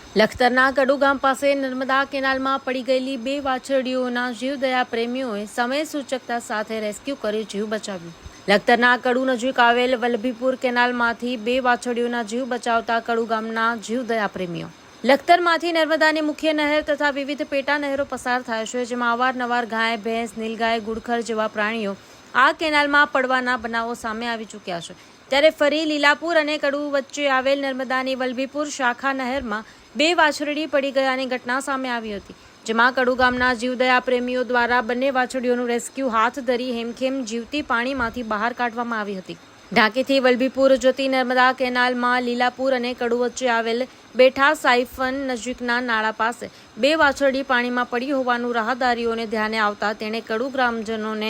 લખતરના કડુ ગામ પાસે નર્મદા કેનાલમાં પડી ગયેલી 2 વાછરડીઓના જીવદયા પ્રેમીઓએ સમય સૂચકતા સાથે રેસ્ક્યુ કરી જીવ બચાવ્યો। લખતરના કડુ નજીક આવેલ વલ્લભીપુર કેનાલમાંથી 2 વાછરડીઓના જીવ બચાવતા કડુ ગામના જીવદયા પ્રેમીઓ। લખતરમાંથી નર્મદાની મુખ્ય નહેર તથા વિવિધ પેટા નહેરો પસાર થાય છે, જેમાં અવારનવાર ગાય, ભેંસ, નીલગાય, ગુડખર જેવા પ્રાણીઓ આ કેનાલમાં પડવાના બનાવો સામે આવી ચૂક્યા છે। ત્યારે ફરી લીલાપુર અને કડુ વચ્ચે આવેલ નર્મદાની વલ્લભીપુર શાખા નહેરમાં 2 વાછરડી પડી ગયાની ઘટના સામે આવી હતી, જેમાં કડુ ગામના જીવદયા પ્રેમીઓ દ્વારા બંને વાછરડીઓનું રેસ્ક્યુ હાથ ધરી હેમખેમ જીવતી પાણીમાંથી બહાર કાઢવામાં આવી હતી। ઢાંકીથી વલ્લભીપુર જતી નર્મદા કેનાલમાં લીલાપુર અને કડુ વચ્ચે આવેલ બેઠા સાયફન નજીકના નાળા પાસે 2 વાછરડી પાણીમાં પડી હોવાનું રાહદારીઓને ધ્યાને આવતા તેણે કડુ ગ્રામજનોને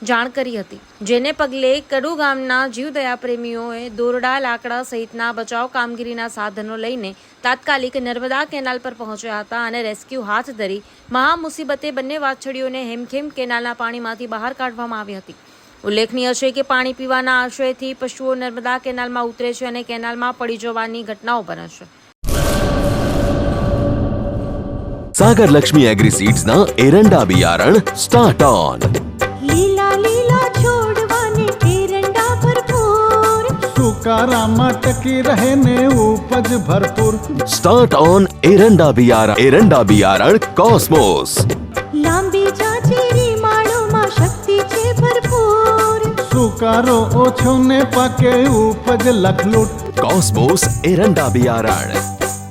જાણ કરી હતી, જેને પગલે કડુ ગામના જીવદયા પ્રેમીઓએ દોરડા, લાકડા સહિતના બચાવ કામગીરીના સાધનો લઈને તાત્કાલિક નર્મદા કેનાલ પર પહોંચ્યા હતા અને રેસ્ક્યુ હાથ ધરી મહા મુસીબતે બંને વાછરડીઓને હેમખેમ કેનાલના પાણીમાંથી બહાર કાઢવામાં આવી હતી। ઉલ્લેખનીય છે કે પાણી પીવાના આશયથી પશુઓ નર્મદા કેનાલમાં ઉતરે છે અને કેનાલમાં પડી જવાની ઘટનાઓ બને છે। सागर लक्ष्मी एग्रीसीड्स ना एरंडा बियारण स्टार्ट ऑन। લીલા લીલા છોડવાને એરંડા ભરપૂર, સુકારામાં ટકી રહે ને ઉપજ ભરપૂર। स्टार्ट ऑन एरंडा बियारण कॉस्मोस। લાંબી જાચેરી માળોમાં શક્તિ છે ભરપૂર, સુકારો ઓછો ને પાકે ઉપજ લખલૂટ। कॉस्मोस एरंडा बियारण।